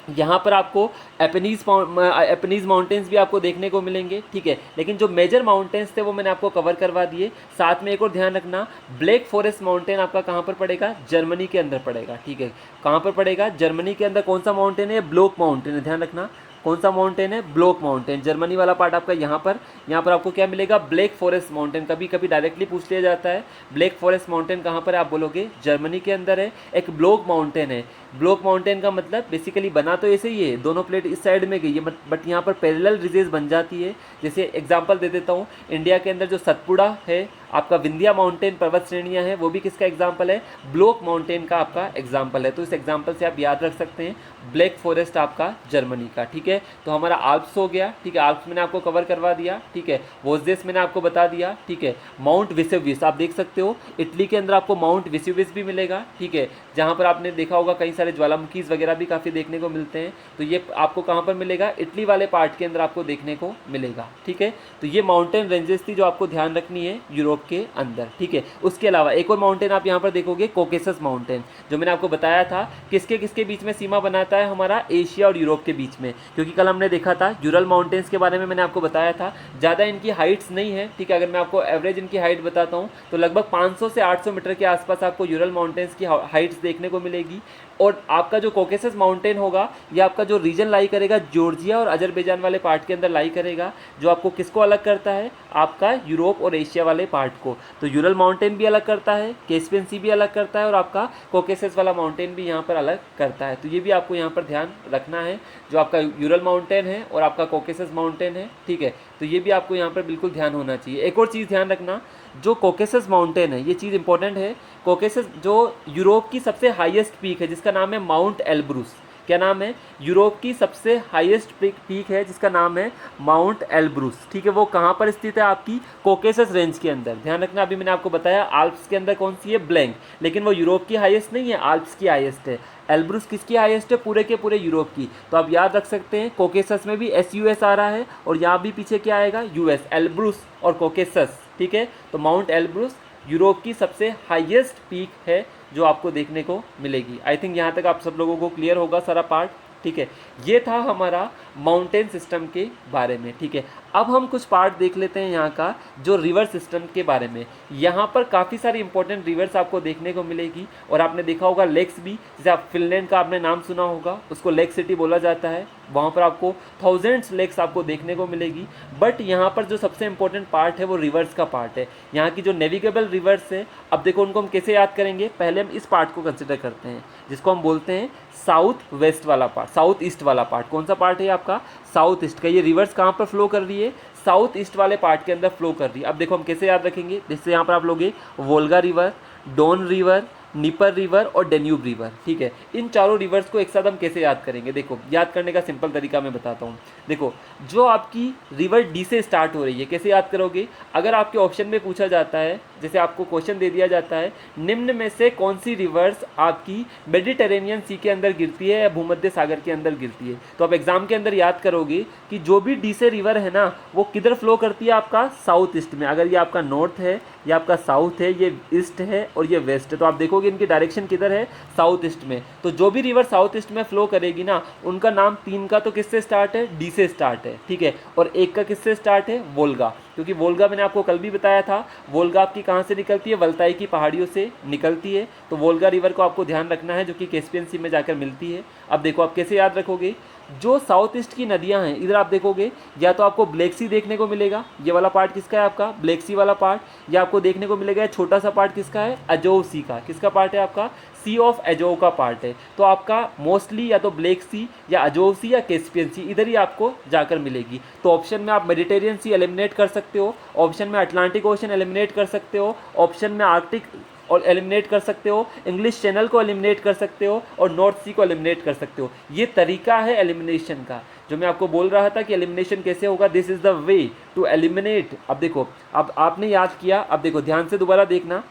यहाँ पर आपको एपनीज माउंटेन्स भी आपको देखने को मिलेंगे, ठीक है, लेकिन जो मेजर माउंटेन्स थे वो मैंने आपको कवर करवा दिए। साथ में एक और ध्यान रखना, ब्लैक फॉरेस्ट माउंटेन आपका कहाँ पर पड़ेगा, जर्मनी के अंदर पड़ेगा, ठीक है। कहाँ पर पड़ेगा, जर्मनी के अंदर। कौन सा माउंटेन है, ब्लॉक माउंटेन है, ध्यान रखना कौन सा माउंटेन है, ब्लॉक माउंटेन। जर्मनी वाला पार्ट आपका यहाँ पर आपको क्या मिलेगा, ब्लैक फॉरेस्ट माउंटेन। कभी कभी डायरेक्टली पूछ लिया जाता है, ब्लैक फॉरेस्ट माउंटेन कहाँ पर है, आप बोलोगे जर्मनी के अंदर है। एक ब्लॉक माउंटेन है, ब्लॉक माउंटेन का मतलब बेसिकली बना तो ऐसे ही है, दोनों प्लेट इस साइड में गई है बट यहाँ पर पैरेलल रिजेस बन जाती है। जैसे एग्जांपल दे देता हूँ, इंडिया के अंदर जो सतपुड़ा है, आपका विंध्या माउंटेन पर्वत श्रेणियाँ हैं, वो भी किसका एग्जाम्पल है, ब्लॉक माउंटेन का आपका एग्जाम्पल है। तो इस एग्जाम्पल से आप याद रख सकते हैं, ब्लैक फॉरेस्ट आपका जर्मनी का, ठीक है। तो हमारा आल्प्स हो गया, ठीक है, आल्प्स मैंने आपको कवर करवा दिया, ठीक है। वोजेस मैंने आपको बता दिया, ठीक है। माउंट वेसुवियस आप देख सकते हो, इटली के अंदर आपको माउंट वेसुवियस भी मिलेगा, ठीक है, जहाँ पर आपने देखा होगा कई सारे ज्वालामुखीज वगैरह भी काफ़ी देखने को मिलते हैं। तो ये आपको कहाँ पर मिलेगा, इटली वाले पार्ट के अंदर आपको देखने को मिलेगा, ठीक है। तो ये माउंटेन रेंजेस थी जो आपको ध्यान रखनी है यूरोप के अंदर, ठीक है। उसके अलावा एक और माउंटेन आप यहाँ पर देखोगे, कोकेसस माउंटेन, जो मैंने आपको बताया था किसके किसके बीच में सीमा बनाता है, हमारा एशिया और यूरोप के बीच में। क्योंकि कल हमने देखा था यूरल माउंटेन्स के बारे में, मैंने आपको बताया था ज़्यादा इनकी हाइट्स नहीं है, ठीक है। अगर मैं आपको एवरेज इनकी हाइट बताता हूँ तो लगभग 500 से 800 मीटर के आसपास आपको यूरल माउंटेन्स की हाइट्स देखने को मिलेगी। और आपका जो कोकेसस माउंटेन होगा, ये आपका जो रीजन लाई करेगा जॉर्जिया और अजरबैजान वाले पार्ट के अंदर लाई करेगा, जो आपको किसको अलग करता है, आपका यूरोप और एशिया वाले पार्ट को। तो यूरल माउंटेन भी अलग करता है, कैस्पियन सी भी अलग करता है, और आपका कोकेसस वाला माउंटेन भी यहाँ पर अलग करता है। तो ये भी आपको यहाँ पर ध्यान रखना है, जो आपका यूरल माउंटेन है और आपका कोकेसस माउंटेन है, ठीक है। तो ये भी आपको यहाँ पर बिल्कुल ध्यान होना चाहिए। एक और चीज़ ध्यान रखना, जो कोकेसस माउंटेन है, ये चीज़ इंपॉर्टेंट है, कोकेसस जो यूरोप की सबसे हाईएस्ट पीक है जिसका नाम है माउंट एल्ब्रूस। क्या नाम है, यूरोप की सबसे हाईएस्ट पीक है जिसका नाम है माउंट एल्ब्रूस, ठीक है। वो कहाँ पर स्थित है, आपकी कोकेसस रेंज के अंदर। ध्यान रखना, अभी मैंने आपको बताया आल्प्स के अंदर कौन सी है, ब्लैंक, लेकिन वो यूरोप की हाईएस्ट नहीं है, आल्प्स की हाईएस्ट है। एल्ब्रूस किसकी हाईएस्ट है, पूरे के पूरे यूरोप की। तो आप याद रख सकते हैं, कोकेसस में भी SUS आ रहा है और यहाँ भी पीछे क्या आएगा, US, एल्ब्रूस और कोकेसस, ठीक है। तो माउंट एल्ब्रूस यूरोप की सबसे हाईएस्ट पीक है जो आपको देखने को मिलेगी। आई थिंक यहाँ तक आप सब लोगों को क्लियर होगा सारा पार्ट, ठीक है। ये था हमारा माउंटेन सिस्टम के बारे में, ठीक है। अब हम कुछ पार्ट देख लेते हैं यहाँ का, जो रिवर सिस्टम के बारे में। यहाँ पर काफ़ी सारी इंपॉर्टेंट रिवर्स आपको देखने को मिलेगी, और आपने देखा होगा लेक्स भी, जैसे आप फिनलैंड का आपने नाम सुना होगा, उसको लेक सिटी बोला जाता है, वहाँ पर आपको थाउजेंड्स लेक्स आपको देखने को मिलेगी। बट यहाँ पर जो सबसे इंपॉर्टेंट पार्ट है वो रिवर्स का पार्ट है, यहाँ की जो नेविगेबल रिवर्स है। अब देखो उनको हम कैसे याद करेंगे, पहले हम इस पार्ट को कंसिडर करते हैं जिसको हम बोलते हैं साउथ वेस्ट वाला पार्ट, साउथ ईस्ट वाला पार्ट। कौन सा पार्ट है आपका, साउथ ईस्ट का। ये रिवर्स कहाँ पर फ्लो कर रही है, साउथ ईस्ट वाले पार्ट के अंदर फ्लो कर रही है। अब देखो हम कैसे याद रखेंगे, जैसे यहाँ पर आप लोगे Volga river, Don river, Dnieper river और डेन्यूब रिवर, ठीक है। इन चारों रिवर्स को एक साथ हम कैसे याद करेंगे, देखो याद करने का सिंपल तरीका मैं बताता हूँ। देखो जो आपकी रिवर डी से स्टार्ट हो रही है, कैसे याद करोगे, अगर आपके ऑप्शन में पूछा जाता है, जैसे आपको क्वेश्चन दे दिया जाता है, निम्न में से कौन सी रिवर्स आपकी मेडिटेरेनियन सी के अंदर गिरती है या भूमध्य सागर के अंदर गिरती है, तो आप एग्जाम के अंदर याद करोगे कि जो भी डी से रिवर है ना, वो किधर फ्लो करती है, आपका साउथ ईस्ट में। अगर ये आपका नॉर्थ है, ये आपका साउथ है, ये ईस्ट है और ये वेस्ट है, तो आप देखोगे इनकी डायरेक्शन किधर है, साउथ ईस्ट में। तो जो भी रिवर साउथ ईस्ट में फ्लो करेगी ना, उनका नाम तीन का तो किससे स्टार्ट है, डी से स्टार्ट है, ठीक है। और एक का किससे स्टार्ट है, वोल्गा, क्योंकि वोल्गा मैंने आपको कल भी बताया था, वोल्गा आपकी कहाँ से निकलती है, वल्ताई की पहाड़ियों से निकलती है। तो वोल्गा रिवर को आपको ध्यान रखना है, जो कि कैस्पियन सी में जाकर मिलती है। अब देखो आप कैसे याद रखोगे, जो साउथ ईस्ट की नदियां हैं, इधर आप देखोगे या तो आपको ब्लैक सी देखने को मिलेगा, ये वाला पार्ट किसका है आपका, ब्लैक सी वाला पार्ट, या आपको देखने को मिलेगा छोटा सा पार्ट किसका है, अजोव सी का। किसका पार्ट है आपका, सी ऑफ एजोव का पार्ट है। तो आपका मोस्टली या तो ब्लैक सी या अजोव सी या कैस्पियन सी इधर ही आपको जाकर मिलेगी। तो ऑप्शन में आप मेडिटेरियन सी एलिमिनेट कर सकते हो, ऑप्शन में अटलांटिक ओशन एलिमिनेट कर सकते हो, ऑप्शन में आर्कटिक और एलिमिनेट कर सकते हो, इंग्लिश चैनल को एलिमिनेट कर सकते हो और नॉर्थ सी को एलिमिनेट कर सकते हो। ये तरीका है एलिमिनेशन का, जो मैं आपको बोल रहा था कि एलिमिनेशन कैसे होगा, this is the way to eliminate. अब देखो, अब आपने याद किया, अब देखो ध्यान से दोबारा देखना,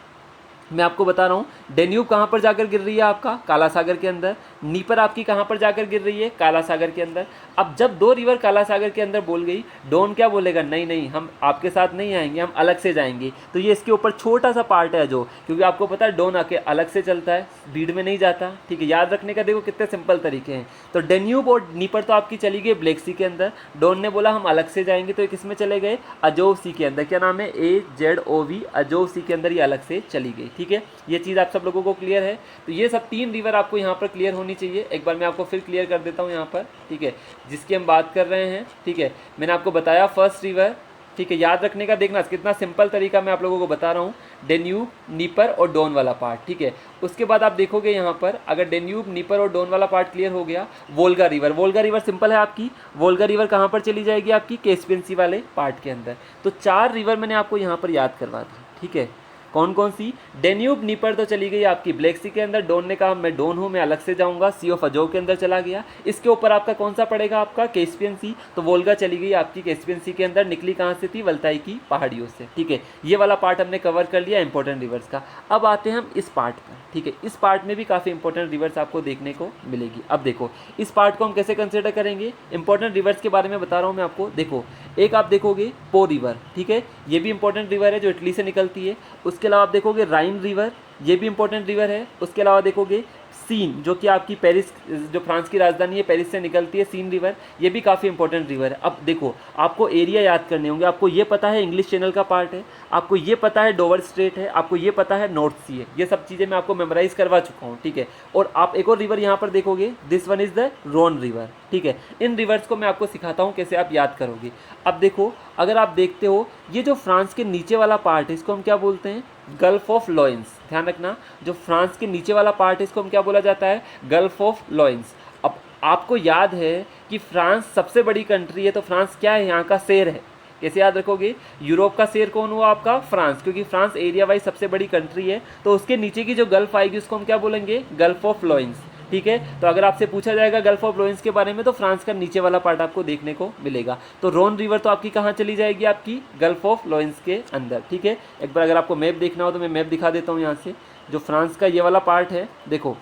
मैं आपको बता रहा हूँ, डेन्यूब कहाँ पर जाकर गिर रही है आपका, काला सागर के अंदर। नीपर आपकी कहाँ पर जाकर गिर रही है, काला सागर के अंदर। अब जब दो रिवर काला सागर के अंदर बोल गई, डॉन क्या बोलेगा, नहीं नहीं हम आपके साथ नहीं आएंगे, हम अलग से जाएंगे। तो ये इसके ऊपर छोटा सा पार्ट है जो, क्योंकि आपको पता है डॉन आके अलग से चलता है, भीड़ में नहीं जाता, ठीक है। याद रखने का देखो कितने सिंपल तरीके हैं। तो डेन्यूब और नीपर तो आपकी चली गई ब्लैक सी के अंदर, डॉन ने बोला हम अलग से जाएंगे, तो किस में चले गए, अजोव सी के अंदर। क्या नाम है, AZOV, अजोव सी के अंदर ये अलग से चली गई, ठीक है। ये चीज़ आप सब लोगों को क्लियर है। तो ये सब 3 रिवर आपको यहाँ पर क्लियर होनी चाहिए। एक बार मैं आपको फिर क्लियर कर देता हूँ यहाँ पर, ठीक है, जिसकी हम बात कर रहे हैं, ठीक है। मैंने आपको बताया फर्स्ट रिवर, ठीक है। याद रखने का देखना कितना सिंपल तरीका मैं आप लोगों को बता रहा हूँ, डेन्यूब, नीपर और डॉन वाला पार्ट, ठीक है। उसके बाद आप देखोगे यहाँ पर, अगर डेन्यूब, नीपर और डॉन वाला पार्ट क्लियर हो गया, Volga river, Volga river simple है आपकी, वोल्गा रिवर कहाँ पर चली जाएगी आपकी, कैस्पियन सी वाले पार्ट के अंदर। तो 4 रिवर मैंने आपको यहाँ पर याद करवा दी, ठीक है। कौन कौन सी, डेन्यूब, नीपर तो चली गई आपकी ब्लैक सी के अंदर, डॉन ने कहा मैं डॉन हूँ, मैं अलग से जाऊँगा, सी ऑफ अजोव के अंदर चला गया। इसके ऊपर आपका कौन सा पड़ेगा, आपका कैस्पियन सी, तो वोल्गा चली गई आपकी कैस्पियन सी के अंदर, निकली कहाँ से थी, वल्ताई की पहाड़ियों से, ठीक है। ये वाला पार्ट हमने कवर कर लिया इंपॉर्टेंट रिवर्स का। अब आते हैं हम इस पार्ट पर, ठीक है। इस पार्ट में भी काफ़ी इंपॉर्टेंट रिवर्स आपको देखने को मिलेगी। अब देखो इस पार्ट को हम कैसे कंसिडर करेंगे, इंपॉर्टेंट रिवर्स के बारे में बता रहा हूँ मैं आपको। देखो एक आप देखोगे पो रिवर, ठीक है, ये भी इंपॉर्टेंट रिवर है जो इटली से निकलती है। उसके अलावा आप देखोगे राइन रिवर, ये भी इंपॉर्टेंट रिवर है। उसके अलावा देखोगे सीन, जो कि आपकी पेरिस, जो फ्रांस की राजधानी है पेरिस से निकलती है, सीन रिवर, ये भी काफ़ी इंपॉर्टेंट रिवर है। अब देखो आपको एरिया याद करने होंगे, आपको ये पता है इंग्लिश चैनल का पार्ट है, आपको ये पता है डोवर स्ट्रेट है, आपको ये पता है नॉर्थ सी है, ये सब चीज़ें मैं आपको मेमोराइज करवा चुका हूँ, ठीक है। और आप एक और रिवर यहाँ पर देखोगे, this one is the Rhone river, ठीक है। इन रिवर्स को मैं आपको सिखाता हूँ कैसे आप याद करोगे। अब देखो अगर आप देखते हो, ये जो फ्रांस के नीचे वाला पार्ट है इसको हम क्या बोलते हैं, गल्फ ऑफ लॉयंस। ध्यान रखना, जो फ्रांस के नीचे वाला पार्ट है इसको हम क्या बोला जाता है, गल्फ ऑफ लॉयंस। अब आपको याद है कि फ्रांस सबसे बड़ी कंट्री है, तो फ्रांस क्या है, यहाँ का शेर है। कैसे याद रखोगे, यूरोप का शेर कौन हुआ आपका, फ्रांस, क्योंकि फ्रांस एरिया वाइज सबसे बड़ी कंट्री है। तो उसके नीचे की जो गल्फ आएगी उसको हम क्या बोलेंगे, गल्फ ऑफ लॉयंस, ठीक है। तो अगर आपसे पूछा जाएगा गल्फ ऑफ लॉयंस के बारे में, तो फ्रांस का नीचे वाला पार्ट आपको देखने को मिलेगा। तो रोन रिवर तो आपकी कहाँ चली जाएगी, आपकी गल्फ ऑफ लॉयंस के अंदर, ठीक है। एक बार अगर आपको मैप देखना हो तो मैं मैप दिखा देता हूँ यहाँ से। जो फ्रांस का ये वाला पार्ट है, देखो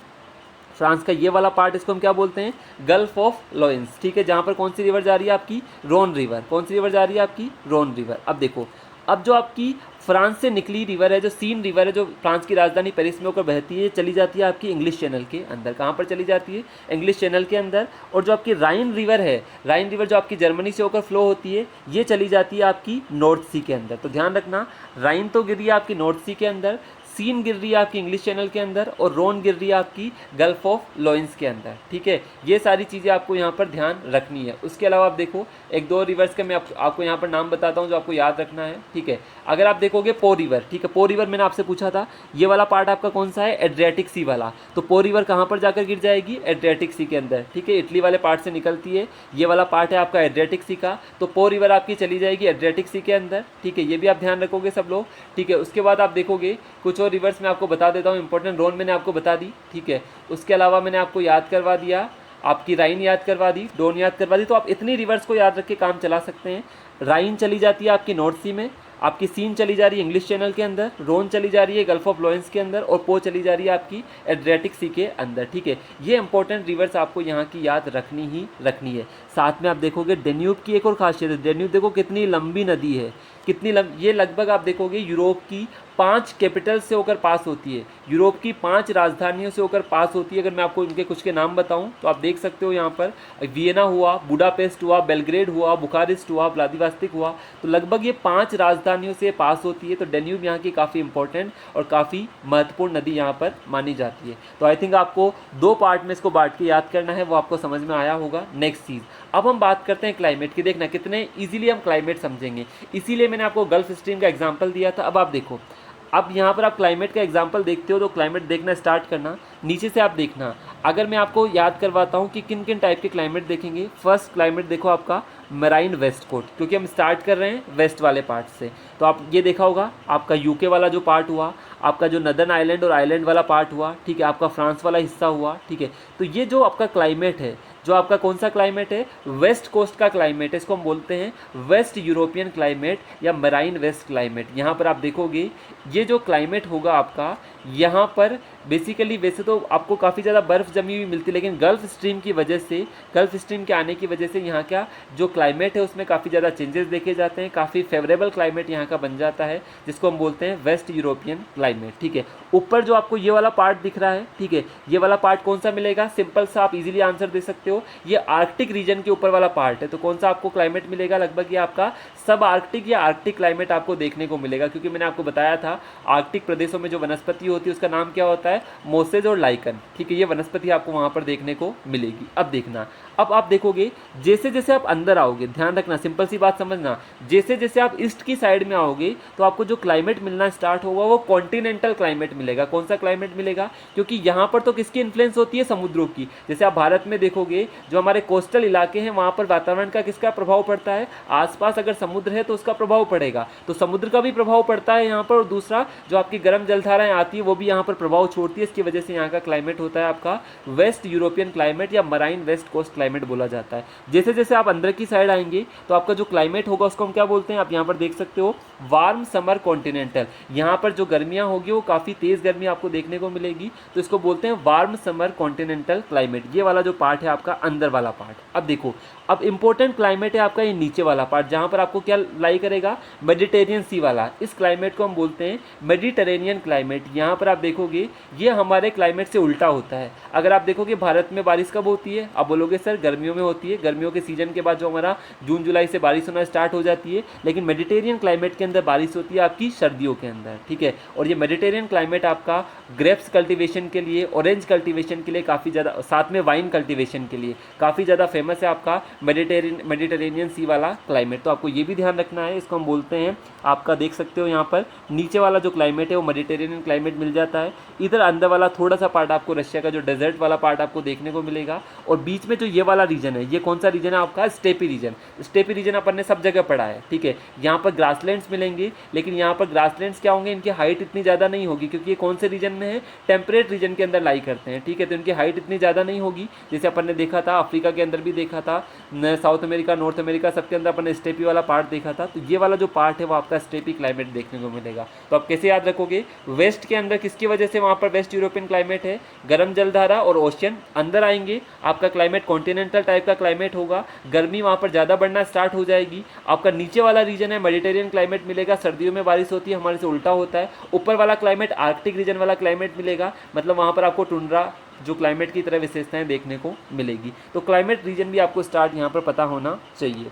फ्रांस का ये वाला पार्ट, इसको हम क्या बोलते हैं, गल्फ ऑफ लॉयंस, ठीक है। जहाँ पर कौन सी रिवर जा रही है आपकी, रोन रिवर। कौन सी रिवर जा रही है आपकी, रोन रिवर। अब देखो, अब जो आपकी फ्रांस से निकली रिवर है, जो सीन रिवर है, जो फ्रांस की राजधानी पेरिस में होकर बहती है, चली जाती है आपकी इंग्लिश चैनल के अंदर। कहाँ पर चली जाती है, इंग्लिश चैनल के अंदर। और जो आपकी राइन रिवर है, राइन रिवर जो आपकी जर्मनी से होकर फ्लो होती है, ये चली जाती है आपकी नॉर्थ सी के अंदर। तो ध्यान रखना, राइन तो गिर रही है आपकी नॉर्थ सी के अंदर, सीन गिर रही है आपकी इंग्लिश चैनल के अंदर, और रोन गिर रही है आपकी गल्फ ऑफ लॉयंस के अंदर, ठीक है। ये सारी चीज़ें आपको यहाँ पर ध्यान रखनी है। उसके अलावा आप देखो एक दो रिवर्स के मैं आपको यहाँ पर नाम बताता हूँ जो आपको याद रखना है, ठीक है। अगर आप देखोगे पो रिवर, ठीक है, पो रिवर मैंने आपसे पूछा था, ये वाला पार्ट आपका कौन सा है, एड्रियाटिक सी वाला। तो पो रिवर कहाँ पर जाकर गिर जाएगी, एड्रियाटिक सी के अंदर, ठीक है। इटली वाले पार्ट से निकलती है, ये वाला पार्ट है आपका एड्रियाटिक सी का, तो पो रिवर आपकी चली जाएगी एड्रियाटिक सी के अंदर, ठीक है। ये भी आप ध्यान रखोगे सब लोग, ठीक है। उसके बाद आप देखोगे कुछ और रिवर्स मैं आपको बता देता हूँ, इंपॉर्टेंट रोन मैंने आपको बता दी, ठीक है। उसके अलावा मैंने आपको याद करवा दिया, आपकी राइन याद करवा दी, डोन याद करवा दी। तो आप इतनी रिवर्स को याद रख के काम चला सकते हैं। राइन चली जाती है आपकी नॉर्थ सी में, आपकी सीन चली जा रही है इंग्लिश चैनल के अंदर, रोन चली जा रही है गल्फ ऑफ लॉयंस के अंदर, और पो चली जा रही है आपकी एड्रियाटिक सी के अंदर, ठीक है। ये इंपॉर्टेंट रिवर्स आपको यहाँ की याद रखनी ही रखनी है। साथ में आप देखोगे डेन्यूब की एक और खासियत है, डेन्यूब देखो कितनी लंबी नदी है, कितनी ये लगभग आप देखोगे यूरोप की 5 कैपिटल से होकर पास होती है, यूरोप की 5 राजधानियों से होकर पास होती है। अगर मैं आपको इनके कुछ के नाम बताऊं तो आप देख सकते हो यहाँ पर, वियना हुआ, बुडापेस्ट हुआ, बेलग्रेड हुआ, बुखारेस्ट हुआ, व्लादिवोस्तिक हुआ। तो लगभग ये 5 राजधानियों से पास होती है। तो डेन्यूब यहाँ की काफ़ी इंपॉर्टेंट और काफ़ी महत्वपूर्ण नदी यहाँ पर मानी जाती है। तो आई थिंक आपको 2 पार्ट में इसको बांट के याद करना है, वो आपको समझ में आया होगा। नेक्स्ट चीज़, अब हम बात करते हैं क्लाइमेट की। देखना कितने ईजिली हम क्लाइमेट समझेंगे, इसीलिए मैंने आपको गल्फ स्ट्रीम का एग्जाम्पल दिया था। अब आप देखो, अब यहाँ पर आप क्लाइमेट का एग्जाम्पल देखते हो तो क्लाइमेट देखना स्टार्ट करना, नीचे से आप देखना। अगर मैं आपको याद करवाता हूँ कि किन किन टाइप के क्लाइमेट देखेंगे। फर्स्ट क्लाइमेट देखो आपका मराइन वेस्ट कोस्ट, क्योंकि हम स्टार्ट कर रहे हैं वेस्ट वाले पार्ट से। तो आप ये देखा होगा आपका यूके वाला जो पार्ट हुआ, आपका जो नदर्न आइलैंड और आइलैंड वाला पार्ट हुआ, ठीक है, आपका फ्रांस वाला हिस्सा हुआ, ठीक है। तो ये जो आपका क्लाइमेट है जो आपका कौन सा क्लाइमेट है, वेस्ट कोस्ट का क्लाइमेट है, इसको हम बोलते हैं वेस्ट यूरोपियन क्लाइमेट या मराइन वेस्ट क्लाइमेट। यहाँ पर आप देखोगे ये जो क्लाइमेट होगा आपका, यहाँ पर बेसिकली वैसे तो आपको काफ़ी ज़्यादा बर्फ़ जमी हुई मिलती है, लेकिन गल्फ़ स्ट्रीम की वजह से, गल्फ़ स्ट्रीम के आने की वजह से यहाँ का जो क्लाइमेट है उसमें काफ़ी ज़्यादा चेंजेस देखे जाते हैं, काफ़ी फेवरेबल क्लाइमेट यहाँ का बन जाता है, जिसको हम बोलते हैं वेस्ट यूरोपियन क्लाइमेट। ठीक है, ऊपर जो आपको ये वाला पार्ट दिख रहा है, ठीक है, ये वाला पार्ट कौन सा मिलेगा, सिंपल सा आप इजीली आंसर दे सकते हो, ये आर्कटिक रीजन के ऊपर वाला पार्ट है। तो कौन सा आपको क्लाइमेट मिलेगा, लगभग ये आपका सब आर्कटिक या आर्कटिक क्लाइमेट आपको देखने को मिलेगा, क्योंकि मैंने आपको बताया था आर्कटिक प्रदेशों में जो वनस्पति होती है उसका नाम क्या होता है, मोसेज और लाइकन। ठीक है, ये वनस्पति आपको वहाँ पर देखने को मिलेगी। अब देखना, अब आप देखोगे जैसे जैसे आप अंदर आओगे, ध्यान रखना, सिंपल सी बात समझना, जैसे जैसे आप ईस्ट की साइड में आओगे तो आपको जो क्लाइमेट मिलना स्टार्ट होगा वो कॉन्टिनेंटल क्लाइमेट मिलेगा। कौन सा क्लाइमेट मिलेगा, क्योंकि यहाँ पर तो किसकी इन्फ्लुएंस होती है, समुद्रों की। जैसे आप भारत में देखोगे जो हमारे कोस्टल इलाके हैं वहाँ पर वातावरण का किसका प्रभाव पड़ता है, आसपास अगर समुद्र है तो उसका प्रभाव पड़ेगा, तो समुद्र का भी प्रभाव पड़ता है यहाँ पर, और दूसरा जो आपकी गर्म जलधाराएं आती है वो भी यहाँ पर प्रभाव छोड़ती है। इसकी वजह से यहाँ का क्लाइमेट होता है आपका वेस्ट यूरोपियन क्लाइमेट या मराइन वेस्ट कोस्ट क्लाइमेट बोला जाता है। जैसे जैसे आप अंदर की साइड आएंगे तो आपका जो क्लाइमेट होगा उसको हम क्या बोलते हैं, आप यहाँ पर देख सकते हो वार्म समर कॉन्टिनेंटल। यहाँ पर जो गर्मियाँ होगी वो काफ़ी तेज़ गर्मी आपको देखने को मिलेगी, तो इसको बोलते हैं वार्म समर कॉन्टिनेंटल क्लाइमेट। ये वाला जो पार्ट है आपका अंदर वाला पार्ट। अब देखो, अब इंपॉर्टेंट क्लाइमेट है आपका ये नीचे वाला पार्ट, जहाँ पर आपको क्या लाई करेगा, मेडिटेरियन सी वाला। इस क्लाइमेट को हम बोलते हैं मेडिटेरेनियन क्लाइमेट। यहाँ पर आप देखोगे ये हमारे क्लाइमेट से उल्टा होता है। अगर आप देखोगे भारत में बारिश कब होती है, आप बोलोगे सर गर्मियों में होती है, गर्मियों के सीजन के बाद जो हमारा जून जुलाई से बारिश होना स्टार्ट हो जाती है, लेकिन मेडिटेरियन क्लाइमेट के अंदर बारिश होती है आपकी सर्दियों के अंदर। ठीक है, और ये मेडिटेरियन क्लाइमेट आपका ग्रेप्स कल्टिवेशन के लिए, ऑरेंज कल्टिवेशन के लिए काफ़ी ज़्यादा, साथ में वाइन कल्टिवेशन के लिए काफ़ी ज़्यादा फेमस है आपका मेडिटेरेनियन सी वाला क्लाइमेट। तो आपको ये भी ध्यान रखना है, इसको हम बोलते हैं आपका, देख सकते हो यहाँ पर नीचे वाला जो क्लाइमेट है वो मेडिटेरेनियन क्लाइमेट मिल जाता है। इधर अंदर वाला थोड़ा सा पार्ट आपको रशिया का जो डेजर्ट वाला पार्ट आपको देखने को मिलेगा, और बीच में जो ये वाला रीजन है, ये कौन सा रीजन है आपका, स्टेपी रीजन। स्टेपी रीजन अपन ने सब जगह पढ़ा है। ठीक है, यहाँ पर ग्रासलैंड्स मिलेंगे, लेकिन यहाँ पर ग्रासलैंड्स क्या होंगे, इनकी हाइट इतनी ज़्यादा नहीं होगी, क्योंकि ये कौन से रीजन में है, टेम्परेट रीजन के अंदर लाई करते हैं। ठीक है, तो इनकी हाइट इतनी ज़्यादा नहीं होगी, जैसे अपन ने देखा था अफ्रीका के अंदर भी देखा था, साउथ अमेरिका, नॉर्थ अमेरिका, सबके अंदर अपन ने स्टेपी वाला पार्ट देखा था। तो ये वाला जो पार्ट है वो आपका स्टेपी क्लाइमेट देखने को मिलेगा। तो आप कैसे याद रखोगे, वेस्ट के अंदर किसकी वजह से वहाँ पर वेस्ट यूरोपियन क्लाइमेट है, गर्म जलधारा और ओशियन। अंदर आएंगे आपका क्लाइमेट कॉन्टिनेंटल टाइप का क्लाइमेट होगा, गर्मी वहाँ पर ज़्यादा बढ़ना स्टार्ट हो जाएगी। आपका नीचे वाला रीजन है मेडिटेरियन क्लाइमेट मिलेगा, सर्दियों में बारिश होती है, हमारे से उल्टा होता है। ऊपर वाला क्लाइमेट आर्कटिक रीजन वाला क्लाइमेट मिलेगा, मतलब वहाँ पर आपको टुंड्रा जो क्लाइमेट की तरह विशेषताएं देखने को मिलेगी। तो क्लाइमेट रीजन भी आपको स्टार्ट यहाँ पर पता होना चाहिए।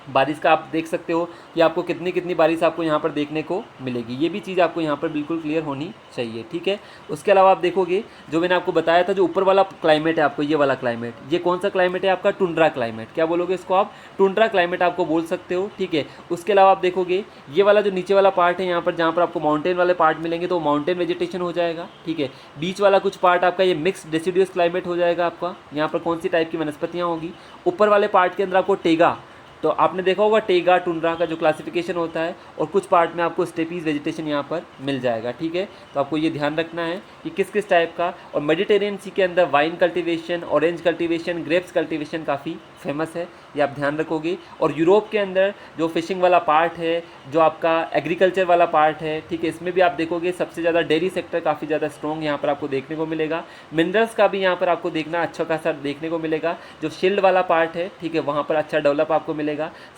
बारिश का आप देख सकते हो कि आपको कितनी कितनी बारिश आपको यहाँ पर देखने को मिलेगी, ये भी चीज़ आपको यहाँ पर बिल्कुल क्लियर होनी चाहिए। ठीक है, उसके अलावा आप देखोगे जो मैंने आपको बताया था, जो ऊपर वाला क्लाइमेट है आपको, ये वाला क्लाइमेट, ये कौन सा क्लाइमेट है आपका, टुंड्रा क्लाइमेट। क्या बोलोगे इसको आप, टुंड्रा क्लाइमेट आपको बोल सकते हो। ठीक है, उसके अलावा आप देखोगे ये वाला जो नीचे वाला पार्ट है यहाँ पर, जहाँ पर आपको माउंटेन वाले पार्ट मिलेंगे तो माउंटेन वेजिटेशन हो जाएगा। ठीक है, बीच वाला कुछ पार्ट आपका ये मिक्स डेसिडियस क्लाइमेट हो जाएगा आपका, यहाँ पर कौन सी टाइप की वनस्पतियाँ होगी। ऊपर वाले पार्ट के अंदर आपको टेगा, तो आपने देखा होगा टेगा टुंड्रा का जो क्लासिफिकेशन होता है, और कुछ पार्ट में आपको स्टेपीज वेजिटेशन यहाँ पर मिल जाएगा। ठीक है, तो आपको ये ध्यान रखना है कि किस किस टाइप का। और मेडिटेरियन सी के अंदर wine cultivation, orange cultivation, grapes cultivation काफ़ी फेमस है, ये आप ध्यान रखोगे। और यूरोप के अंदर जो फिशिंग वाला पार्ट है, जो आपका एग्रीकल्चर वाला पार्ट है, ठीक है, इसमें भी आप देखोगे सबसे ज़्यादा डेयरी सेक्टर काफ़ी ज़्यादा स्ट्रॉन्ग यहाँ पर आपको देखने को मिलेगा। मिनरल्स का भी यहाँ पर आपको देखना अच्छा खासा देखने को मिलेगा। जो शिल्ड वाला पार्ट है, ठीक है, वहाँ पर अच्छा डेवलप आपको मिलेगा।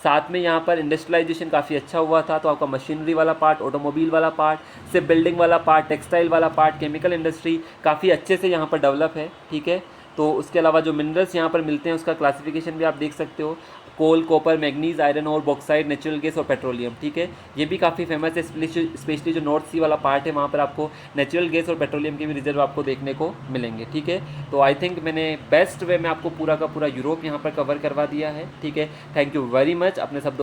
साथ में यहाँ पर इंडस्ट्रियलाइजेशन काफ़ी अच्छा हुआ था, तो आपका मशीनरी वाला पार्ट, ऑटोमोबाइल वाला पार्ट, सिर्फ बिल्डिंग वाला पार्ट, टेक्सटाइल वाला पार्ट, केमिकल इंडस्ट्री काफ़ी अच्छे से यहाँ पर डेवलप है। ठीक है, तो उसके अलावा जो मिनरल्स यहाँ पर मिलते हैं उसका क्लासिफिकेशन भी आप देख सकते हो, कोल, कॉपर, मैग्नीज, आयरन और बॉक्साइड, नेचुरल गैस और पेट्रोलियम। ठीक है, ये भी काफ़ी फेमस है, स्पेशली जो नॉर्थ सी वाला पार्ट है वहाँ पर आपको नेचुरल गैस और पेट्रोलियम के भी रिजर्व आपको देखने को मिलेंगे। ठीक है, तो आई थिंक मैंने बेस्ट वे में आपको पूरा का पूरा यूरोप यहाँ पर कवर करवा दिया है। ठीक है, थैंक यू वेरी मच। अपने सब